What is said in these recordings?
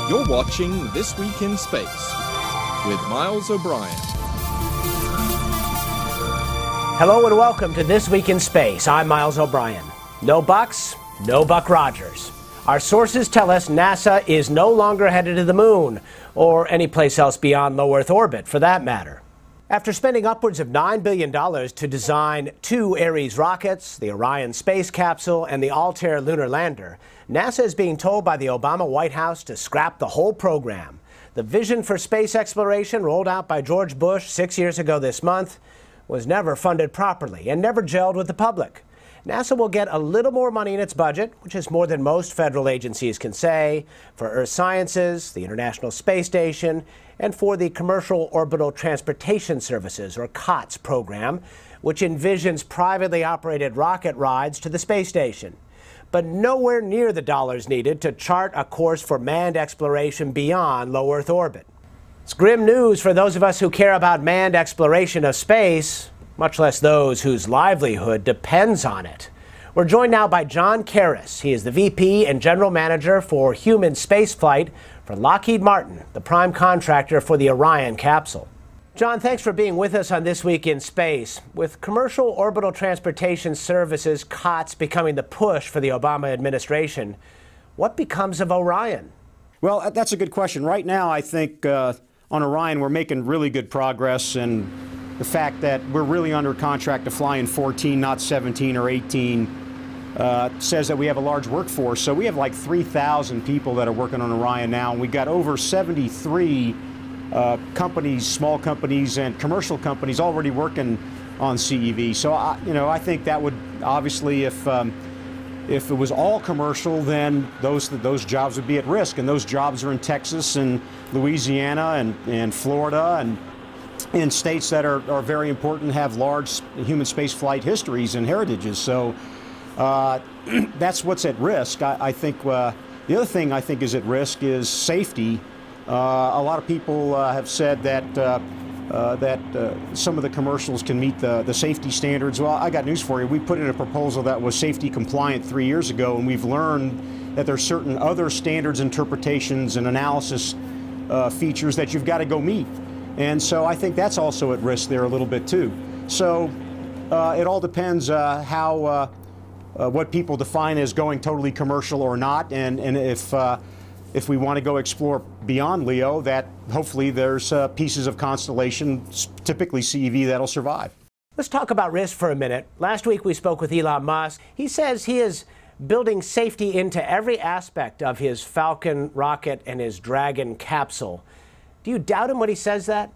You're watching This Week in Space with Miles O'Brien. Hello and welcome to This Week in Space. I'm Miles O'Brien. No Bucks, no Buck Rogers. Our sources tell us NASA is no longer headed to the moon, or any place else beyond low Earth orbit, for that matter. After spending upwards of $9 billion to design two Ares rockets, the Orion space capsule, and the Altair lunar lander, NASA is being told by the Obama White House to scrap the whole program. The vision for space exploration, rolled out by George Bush 6 years ago this month, was never funded properly and never gelled with the public. NASA will get a little more money in its budget, which is more than most federal agencies can say, for Earth Sciences, the International Space Station, and for the Commercial Orbital Transportation Services, or COTS program, which envisions privately operated rocket rides to the space station. But nowhere near the dollars needed to chart a course for manned exploration beyond low Earth orbit. It's grim news for those of us who care about manned exploration of space, much less those whose livelihood depends on it. We're joined now by John Karas. He is the VP and General Manager for Human Spaceflight for Lockheed Martin, the prime contractor for the Orion capsule. John, thanks for being with us on This Week in Space. With Commercial Orbital Transportation Services, COTS, becoming the push for the Obama administration, what becomes of Orion? Well, that's a good question. Right now, I think on Orion, we're making really good progress, and the fact that we're really under contract to fly in 14, not 17 or 18, says that we have a large workforce. So we have like 3,000 people that are working on Orion now, and we've got over 73 companies, small companies and commercial companies already working on CEV. So I think that would obviously, if it was all commercial, then those jobs would be at risk, and those jobs are in Texas and Louisiana and Florida and in states that are very important, have large human space flight histories and heritages. So that's what's at risk. I think the other thing I think is at risk is safety. A lot of people have said that some of the commercials can meet the safety standards. Well, I got news for you. We put in a proposal that was safety compliant 3 years ago, and we've learned that there are certain other standards, interpretations, and analysis features that you've got to go meet. And so I think that's also at risk there a little bit too. So it all depends what people define as going totally commercial or not, and if we want to go explore beyond LEO, that hopefully there's pieces of constellation, typically CEV, that'll survive. Let's talk about risk for a minute. Last week we spoke with Elon Musk. He says he is building safety into every aspect of his Falcon rocket and his Dragon capsule. Do you doubt him when he says that?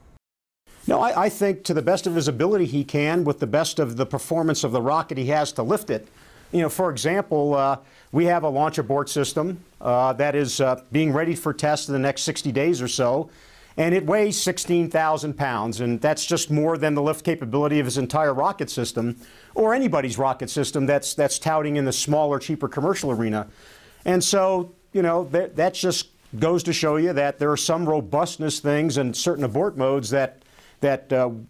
No, I think to the best of his ability he can, with the best of the performance of the rocket he has to lift it. You know, for example, we have a launch abort system that is being ready for test in the next 60 days or so, and it weighs 16,000 pounds, and that's just more than the lift capability of his entire rocket system, or anybody's rocket system that's touting in the smaller, cheaper commercial arena. And so, you know, that just goes to show you that there are some robustness things and certain abort modes that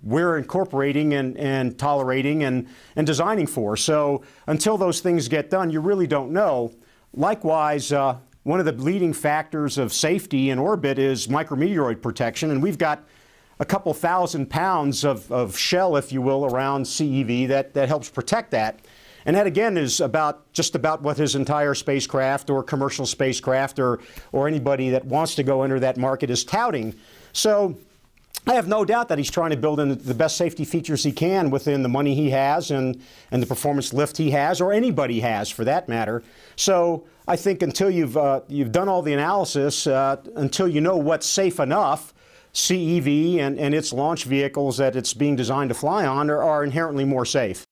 we're incorporating and tolerating and designing for. So until those things get done, you really don't know. Likewise, one of the leading factors of safety in orbit is micrometeoroid protection, and we've got a couple thousand pounds of shell, if you will, around CEV that helps protect that. And that, again, is just about what his entire spacecraft or commercial spacecraft or anybody that wants to go enter that market is touting. So I have no doubt that he's trying to build in the best safety features he can within the money he has and the performance lift he has, or anybody has for that matter. So I think until you've done all the analysis, until you know what's safe enough, CEV and its launch vehicles that it's being designed to fly on are inherently more safe.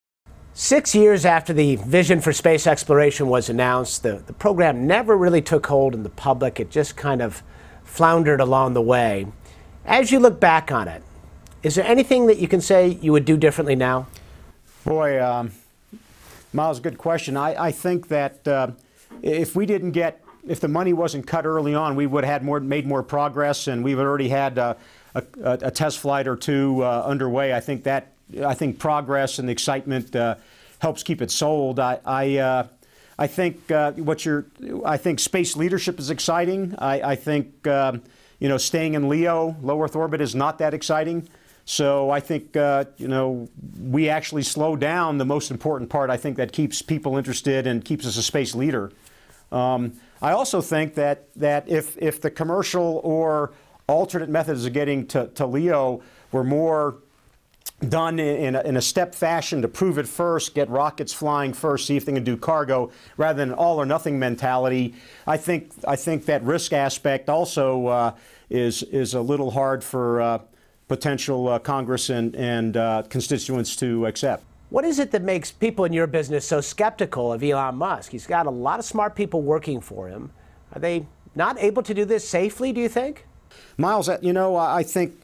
6 years after the vision for space exploration was announced, the program never really took hold in the public. It just kind of floundered along the way. As you look back on it, is there anything that you can say you would do differently now? Boy, Miles, good question. I think that if the money wasn't cut early on, we would have made more progress, and we would already had a test flight or two underway. I think progress and excitement helps keep it sold. I I think I think space leadership is exciting. I think staying in LEO, low Earth orbit, is not that exciting. So I think we actually slow down the most important part. I think that keeps people interested and keeps us a space leader. I also think that if the commercial or alternate methods of getting to LEO were more done in a step fashion to prove it first, get rockets flying first, see if they can do cargo, rather than an all or nothing mentality, I think that risk aspect also is a little hard for potential Congress and constituents to accept. What is it that makes people in your business so skeptical of Elon Musk? He's got a lot of smart people working for him. Are they not able to do this safely, do you think? Miles, I think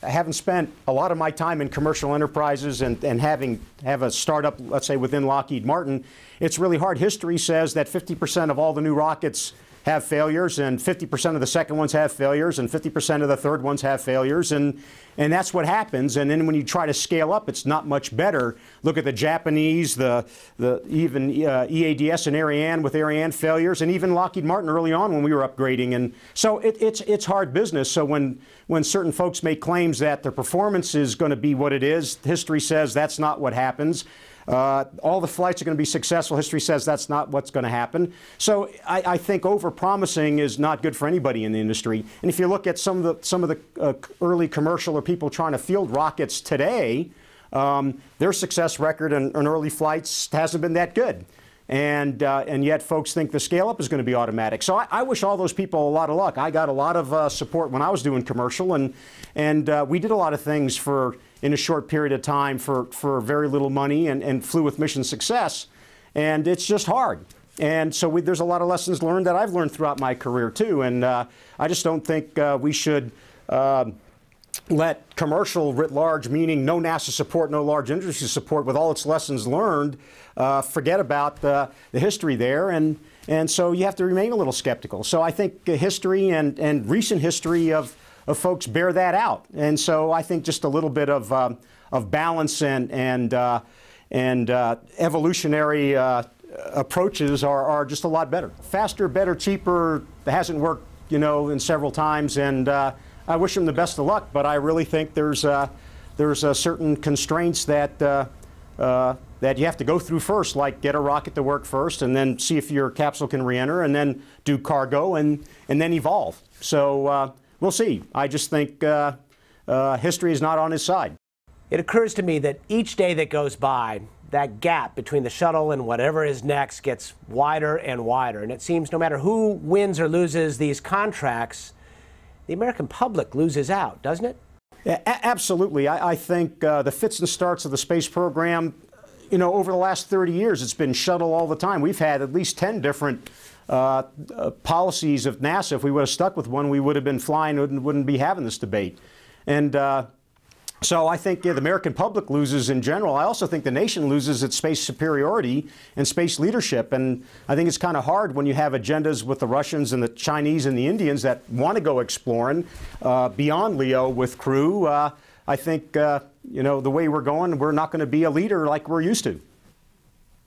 having spent a lot of my time in commercial enterprises and have a startup, let's say, within Lockheed Martin, it's really hard. History says that 50% of all the new rockets have failures, and 50% of the second ones have failures, and 50% of the third ones have failures, and that's what happens. And then when you try to scale up, it's not much better. Look at the Japanese, even EADS and Ariane with Ariane failures, and even Lockheed Martin early on when we were upgrading. And so it's hard business. So when certain folks make claims that their performance is going to be what it is, history says that's not what happens. All the flights are going to be successful. History says that's not what's going to happen. So I think over-promising is not good for anybody in the industry. And if you look at some of the early commercial or people trying to field rockets today, their success record in early flights hasn't been that good. And yet folks think the scale-up is going to be automatic. So I wish all those people a lot of luck. I got a lot of support when I was doing commercial, and we did a lot of things in a short period of time for very little money and flew with mission success. And it's just hard. And so there's a lot of lessons learned that I've learned throughout my career, too. And I just don't think we should let commercial writ large, meaning no NASA support, no large industry support, with all its lessons learned, forget about the history there. And so you have to remain a little skeptical. So I think history and recent history of folks bear that out. And so I think just a little bit of balance and evolutionary approaches are just a lot better. Faster, better, cheaper. That hasn't worked, in several times. And I wish them the best of luck. But I really think there's certain constraints that you have to go through first, like get a rocket to work first, and then see if your capsule can re-enter, and then do cargo, and then evolve. So we'll see. I just think history is not on his side. It occurs to me that each day that goes by, that gap between the shuttle and whatever is next gets wider and wider. And it seems no matter who wins or loses these contracts, the American public loses out, doesn't it? Yeah, absolutely. I think the fits and starts of the space program, over the last 30 years, it's been shuttle all the time. We've had at least 10 different policies of NASA. If we would have stuck with one, we would have been flying and wouldn't be having this debate. And so I think the American public loses in general. I also think the nation loses its space superiority and space leadership. And I think it's kind of hard when you have agendas with the Russians and the Chinese and the Indians that want to go exploring beyond LEO with crew. I think, the way we're going, we're not going to be a leader like we're used to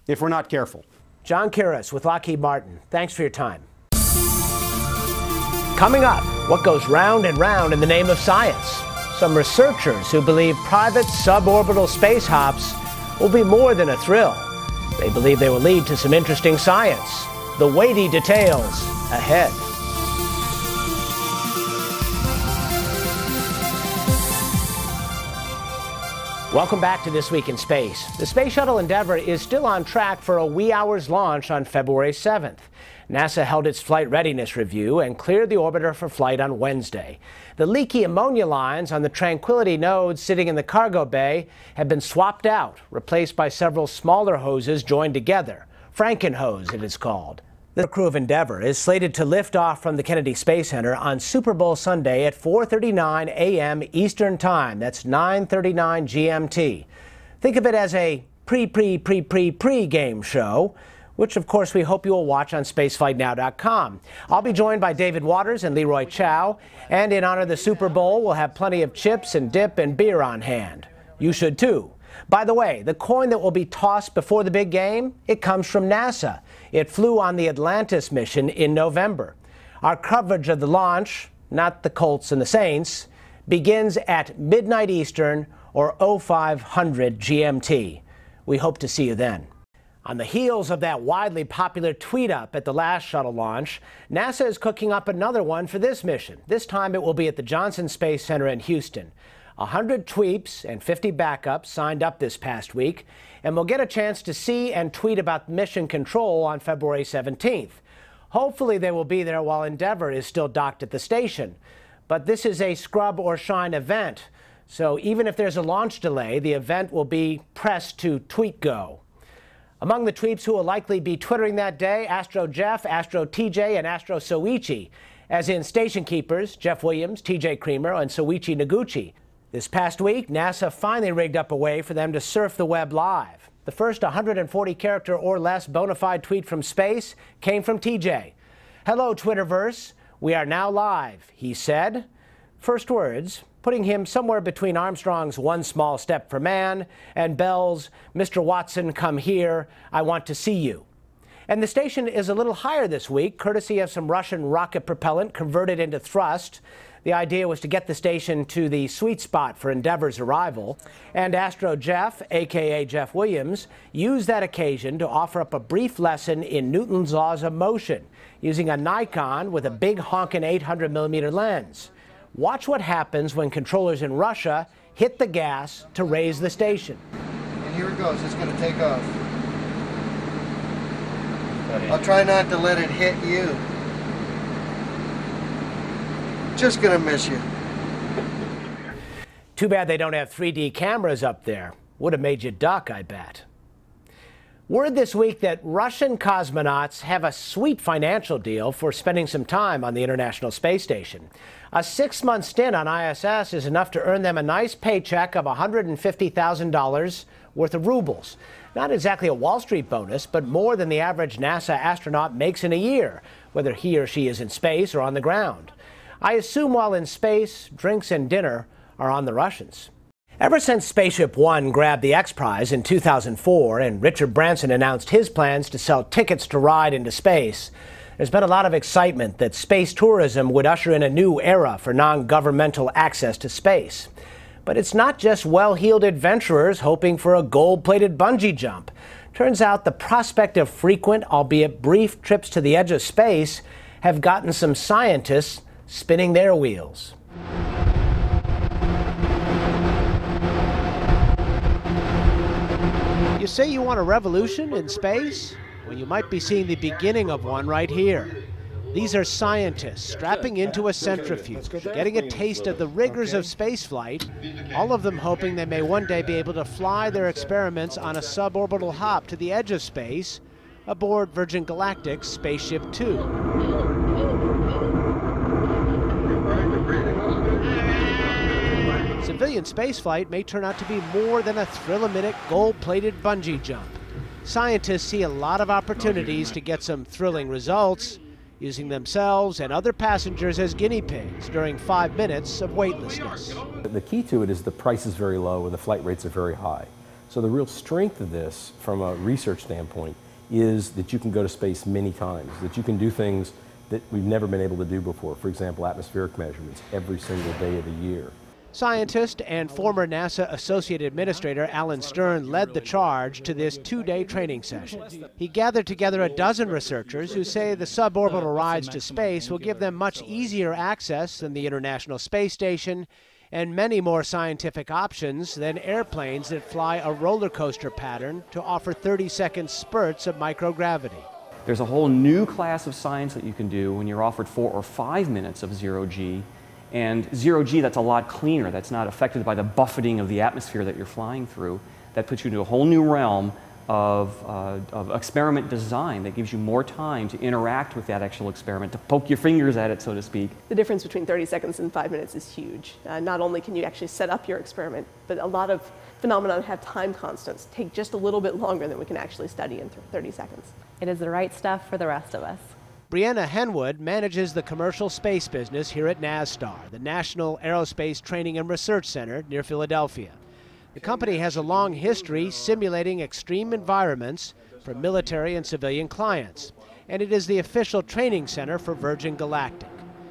if we're not careful. John Karas with Lockheed Martin, thanks for your time. Coming up, what goes round and round in the name of science? Some researchers who believe private suborbital space hops will be more than a thrill. They believe they will lead to some interesting science. The weighty details ahead. Welcome back to This Week in Space. The Space Shuttle Endeavour is still on track for a wee hours launch on February 7th. NASA held its flight readiness review and cleared the orbiter for flight on Wednesday. The leaky ammonia lines on the Tranquility node sitting in the cargo bay have been swapped out, replaced by several smaller hoses joined together. Frankenhose, it is called. The crew of Endeavour is slated to lift off from the Kennedy Space Center on Super Bowl Sunday at 4:39 a.m. Eastern Time. That's 9:39 GMT. Think of it as a pre-game show, which of course we hope you will watch on spaceflightnow.com. I'll be joined by David Waters and Leroy Chow, and in honor of the Super Bowl, we'll have plenty of chips and dip and beer on hand. You should too. By the way, the coin that will be tossed before the big game, it comes from NASA. It flew on the Atlantis mission in November. Our coverage of the launch, not the Colts and the Saints, begins at midnight Eastern or 0500 GMT. We hope to see you then. On the heels of that widely popular tweet up at the last shuttle launch, NASA is cooking up another one for this mission. This time it will be at the Johnson Space Center in Houston. 100 tweets and 50 backups signed up this past week, and we'll get a chance to see and tweet about mission control on February 17th. Hopefully they will be there while Endeavour is still docked at the station. But this is a scrub or shine event, so even if there's a launch delay, the event will be pressed to tweet go. Among the tweets who will likely be twittering that day, Astro Jeff, Astro TJ, and Astro Soichi, as in station keepers Jeff Williams, TJ Creamer, and Soichi Noguchi. This past week, NASA finally rigged up a way for them to surf the web live. The first 140-character or less bona fide tweet from space came from TJ. "Hello, Twitterverse. We are now live," he said. First words, putting him somewhere between Armstrong's "One Small Step for Man" and Bell's "Mr. Watson, come here, I want to see you." And the station is a little higher this week, courtesy of some Russian rocket propellant converted into thrust. The idea was to get the station to the sweet spot for Endeavour's arrival. And Astro Jeff, a.k.a. Jeff Williams, used that occasion to offer up a brief lesson in Newton's laws of motion, using a Nikon with a big honkin' 800mm lens. Watch what happens when controllers in Russia hit the gas to raise the station. And here it goes. It's going to take off. I'll try not to let it hit you. Just going to miss you. Too bad they don't have 3D cameras up there. Would have made you duck, I bet. Word this week that Russian cosmonauts have a sweet financial deal for spending some time on the International Space Station. A 6-month stint on ISS is enough to earn them a nice paycheck of $150,000 worth of rubles. Not exactly a Wall Street bonus, but more than the average NASA astronaut makes in a year, whether he or she is in space or on the ground. I assume while in space, drinks and dinner are on the Russians. Ever since Spaceship One grabbed the X Prize in 2004 and Richard Branson announced his plans to sell tickets to ride into space, there's been a lot of excitement that space tourism would usher in a new era for non-governmental access to space. But it's not just well-heeled adventurers hoping for a gold-plated bungee jump. Turns out the prospect of frequent, albeit brief, trips to the edge of space have gotten some scientists spinning their wheels. You say you want a revolution in space? Well, you might be seeing the beginning of one right here. These are scientists strapping into a centrifuge, getting a taste of the rigors of spaceflight, all of them hoping they may one day be able to fly their experiments on a suborbital hop to the edge of space aboard Virgin Galactic's Spaceship Two. Civilian spaceflight may turn out to be more than a thrill-a-minute gold-plated bungee jump. Scientists see a lot of opportunities to get some thrilling results, using themselves and other passengers as guinea pigs during 5 minutes of weightlessness. The key to it is the price is very low and the flight rates are very high. So the real strength of this, from a research standpoint, is that you can go to space many times, that you can do things that we've never been able to do before. For example, atmospheric measurements every single day of the year. Scientist and former NASA Associate Administrator Alan Stern led the charge to this 2-day training session. He gathered together a dozen researchers who say the suborbital rides to space will give them much easier access than the International Space Station and many more scientific options than airplanes that fly a roller coaster pattern to offer 30-second spurts of microgravity. There's a whole new class of science that you can do when you're offered 4 or 5 minutes of zero-G. And zero-G, that's a lot cleaner. That's not affected by the buffeting of the atmosphere that you're flying through. That puts you into a whole new realm of experiment design that gives you more time to interact with that actual experiment, to poke your fingers at it, so to speak. The difference between 30 seconds and 5 minutes is huge. Not only can you actually set up your experiment, but a lot of phenomena have time constants, take just a little bit longer than we can actually study in 30 seconds. It is the right stuff for the rest of us. Brianna Henwood manages the commercial space business here at NASTAR, the National Aerospace Training and Research Center near Philadelphia. The company has a long history simulating extreme environments for military and civilian clients, and it is the official training center for Virgin Galactic.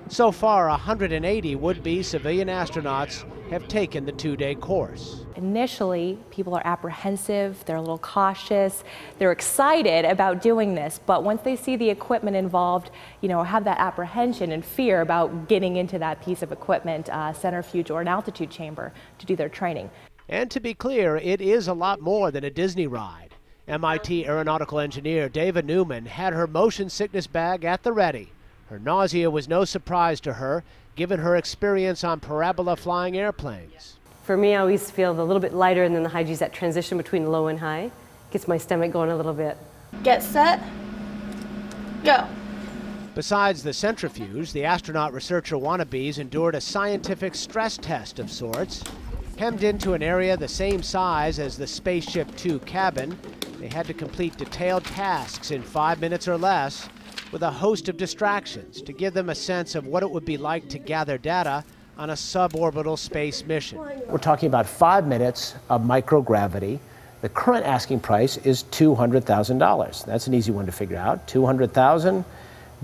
So far, 180 would-be civilian astronauts have taken the two-day course. Initially, people are apprehensive, they're a little cautious, they're excited about doing this, but once they see the equipment involved, have that apprehension and fear about getting into that piece of equipment, centrifuge or an altitude chamber, to do their training. And to be clear, it is a lot more than a Disney ride. MIT aeronautical engineer David Newman had her motion sickness bag at the ready. Her nausea was no surprise to her, given her experience on parabola flying airplanes. For me, I always feel a little bit lighter, and then the high G's, that transition between low and high, gets my stomach going a little bit. Get set, go. Besides the centrifuge, the astronaut researcher wannabes endured a scientific stress test of sorts. Hemmed into an area the same size as the Spaceship Two cabin, they had to complete detailed tasks in 5 minutes or less, with a host of distractions to give them a sense of what it would be like to gather data on a suborbital space mission. We're talking about 5 minutes of microgravity. The current asking price is $200,000. That's an easy one to figure out. 200,000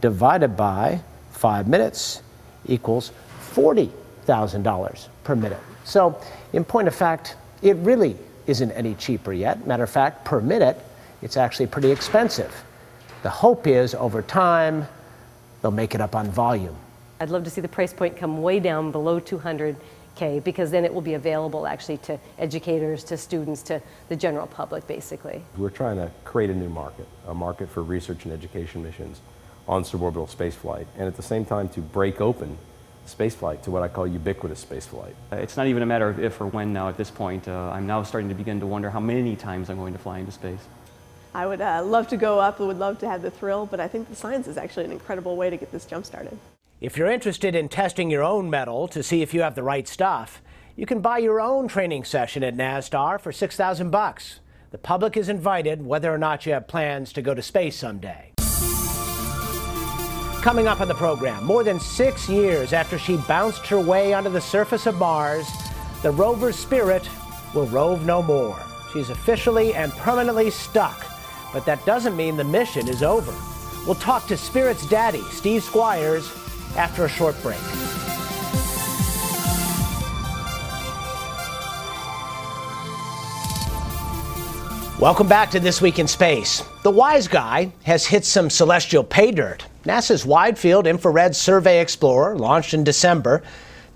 divided by 5 minutes equals $40,000 per minute. So, in point of fact, it really isn't any cheaper yet. Matter of fact, per minute, it's actually pretty expensive. The hope is, over time, they'll make it up on volume. I'd love to see the price point come way down below 200K, because then it will be available actually to educators, to students, to the general public, basically. We're trying to create a new market, a market for research and education missions on suborbital spaceflight, and at the same time to break open spaceflight to what I call ubiquitous spaceflight. It's not even a matter of if or when now at this point. I'm now starting to begin to wonder how many times I'm going to fly into space. I would love to go up, I would love to have the thrill, but I think the science is actually an incredible way to get this jump started. If you're interested in testing your own metal to see if you have the right stuff, you can buy your own training session at NASTAR for $6,000. The public is invited whether or not you have plans to go to space someday. Coming up on the program, more than 6 years after she bounced her way onto the surface of Mars, the rover's Spirit will rove no more. She's officially and permanently stuck. But that doesn't mean the mission is over. We'll talk to Spirit's daddy, Steve Squires, after a short break. Welcome back to This Week in Space. The wise guy has hit some celestial pay dirt. NASA's Wide Field Infrared Survey Explorer, launched in December,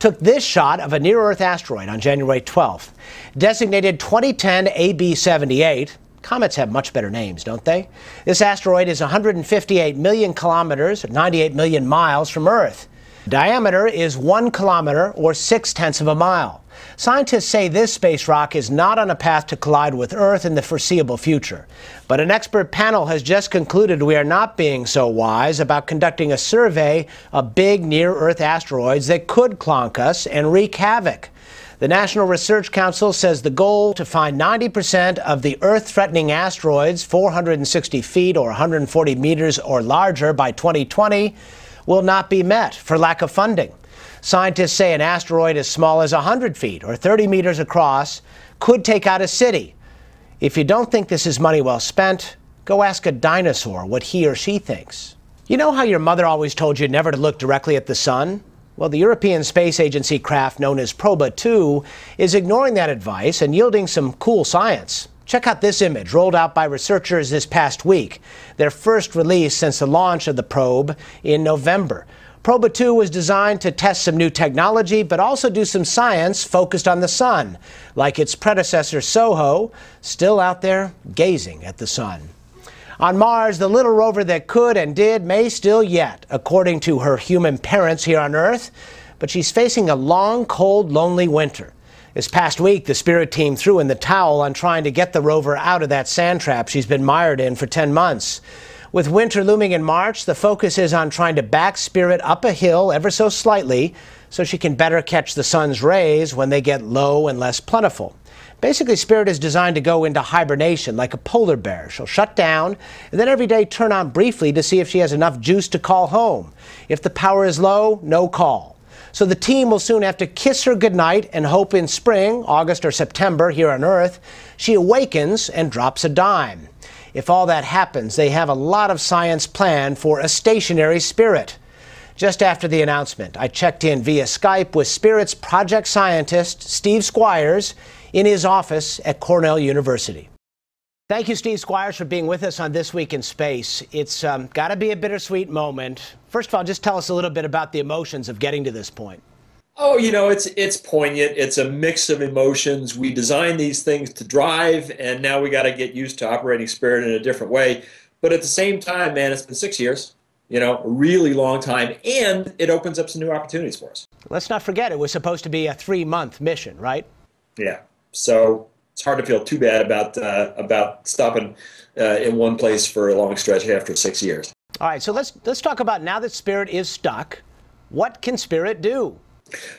took this shot of a near-Earth asteroid on January 12th. Designated 2010 AB78, comets have much better names, don't they? This asteroid is 158 million kilometers, 98 million miles from Earth. Diameter is 1 kilometer, or 0.6 of a mile. Scientists say this space rock is not on a path to collide with Earth in the foreseeable future. But an expert panel has just concluded we are not being so wise about conducting a survey of big near-Earth asteroids that could clonk us and wreak havoc. The National Research Council says the goal to find 90% of the Earth-threatening asteroids 460 feet or 140 meters or larger by 2020 will not be met for lack of funding. Scientists say an asteroid as small as 100 feet or 30 meters across could take out a city. If you don't think this is money well spent, go ask a dinosaur what he or she thinks. You know how your mother always told you never to look directly at the sun? Well, the European Space Agency craft known as Proba 2 is ignoring that advice and yielding some cool science. Check out this image rolled out by researchers this past week, their first release since the launch of the probe in November. Proba 2 was designed to test some new technology, but also do some science focused on the sun, like its predecessor SOHO, still out there gazing at the sun. On Mars, the little rover that could and did may still yet, according to her human parents here on Earth, but she's facing a long, cold, lonely winter. This past week, the Spirit team threw in the towel on trying to get the rover out of that sand trap she's been mired in for 10 months. With winter looming in March, the focus is on trying to back Spirit up a hill ever so slightly so she can better catch the sun's rays when they get low and less plentiful. Basically, Spirit is designed to go into hibernation like a polar bear. She'll shut down and then every day turn on briefly to see if she has enough juice to call home. If the power is low, no call. So the team will soon have to kiss her goodnight and hope in spring, August or September here on Earth, she awakens and drops a dime. If all that happens, they have a lot of science planned for a stationary Spirit. Just after the announcement, I checked in via Skype with Spirit's project scientist, Steve Squires, in his office at Cornell University. Thank you, Steve Squires, for being with us on This Week in Space. It's got to be a bittersweet moment. First of all, just tell us a little bit about the emotions of getting to this point. Oh, you know, it's poignant. It's a mix of emotions. We designed these things to drive, and now we got to get used to operating Spirit in a different way. But at the same time, man, it's been 6 years, you know, a really long time, and it opens up some new opportunities for us. Let's not forget, it was supposed to be a 3-month mission, right? Yeah. So it's hard to feel too bad about stopping in one place for a long stretch after 6 years. All right, so let's talk about, now that Spirit is stuck, what can Spirit do?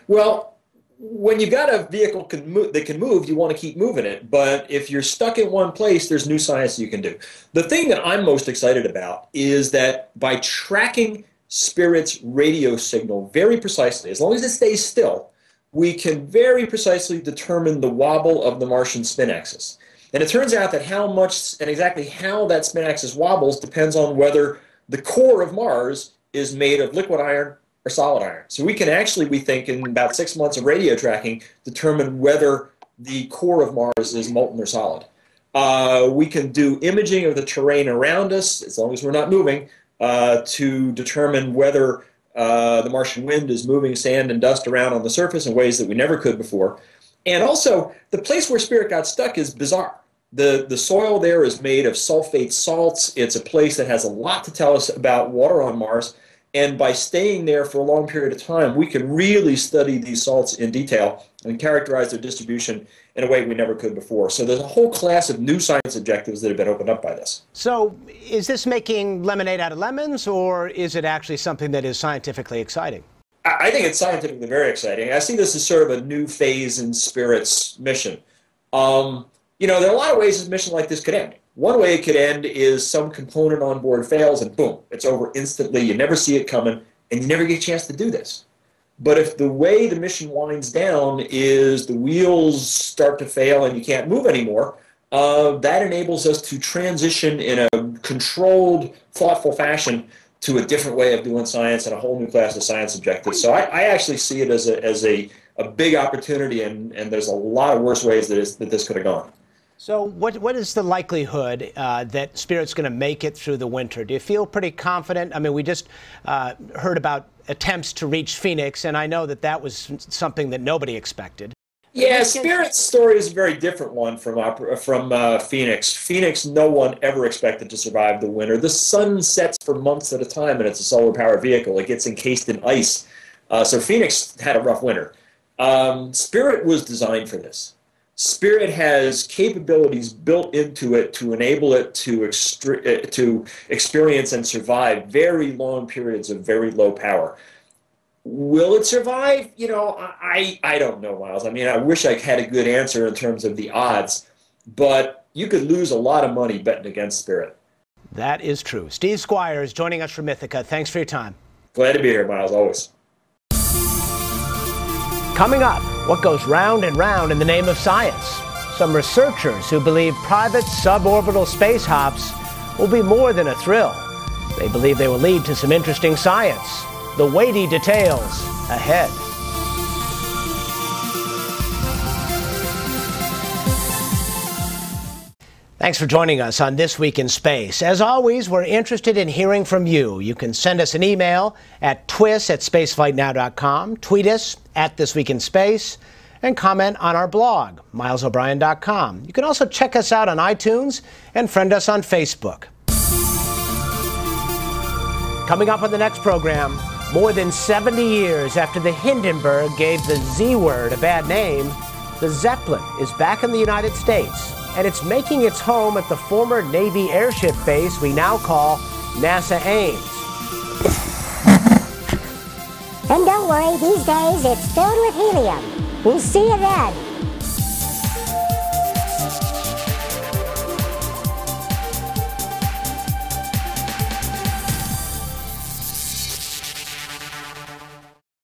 Well, when you've got a vehicle that can move, you want to keep moving it. But if you're stuck in one place, there's new science you can do. The thing that I'm most excited about is that by tracking Spirit's radio signal very precisely, as long as it stays still, we can very precisely determine the wobble of the Martian spin axis. And it turns out that how much and exactly how that spin axis wobbles depends on whether the core of Mars is made of liquid iron or solid iron. So we can actually, we think, in about 6 months of radio tracking, determine whether the core of Mars is molten or solid. We can do imaging of the terrain around us, as long as we're not moving, to determine whether the Martian wind is moving sand and dust around on the surface in ways that we never could before. And also, the place where Spirit got stuck is bizarre. The soil there is made of sulfate salts. It's a place that has a lot to tell us about water on Mars. And by staying there for a long period of time, we can really study these salts in detail and characterize their distribution in a way we never could before. So there's a whole class of new science objectives that have been opened up by this. So is this making lemonade out of lemons, or is it actually something that is scientifically exciting? I think it's scientifically very exciting. I see this as sort of a new phase in Spirit's mission. You know, there are a lot of ways a mission like this could end. One way it could end is some component on board fails and boom, it's over instantly. You never see it coming and you never get a chance to do this. But if the way the mission winds down is the wheels start to fail and you can't move anymore, that enables us to transition in a controlled, thoughtful fashion to a different way of doing science and a whole new class of science objectives. So I actually see it as a big opportunity, and there's a lot of worse ways that this could have gone. So what is the likelihood that Spirit's going to make it through the winter? Do you feel pretty confident? I mean, we just heard about attempts to reach Phoenix, and I know that that was something that nobody expected. Yeah, Spirit's story is a very different one from Phoenix. Phoenix, no one ever expected to survive the winter. The sun sets for months at a time, and it's a solar-powered vehicle. It gets encased in ice. So Phoenix had a rough winter. Spirit was designed for this. Spirit has capabilities built into it to enable it to experience and survive very long periods of very low power. Will it survive? You know, I don't know, Miles. I mean, I wish I had a good answer in terms of the odds, but you could lose a lot of money betting against Spirit. That is true. Steve Squires joining us from Ithaca. Thanks for your time. Glad to be here, Miles, always. Coming up, what goes round and round in the name of science? Some researchers who believe private suborbital space hops will be more than a thrill. They believe they will lead to some interesting science. The weighty details ahead. Thanks for joining us on This Week in Space. As always, we're interested in hearing from you. You can send us an email at twis@spaceflightnow.com, tweet us at This Week in Space, and comment on our blog, milesobrien.com. You can also check us out on iTunes and friend us on Facebook. Coming up on the next program, more than 70 years after the Hindenburg gave the Z word a bad name, the Zeppelin is back in the United States, and it's making its home at the former Navy airship base we now call NASA Ames. And don't worry, these days it's filled with helium. We'll see you then.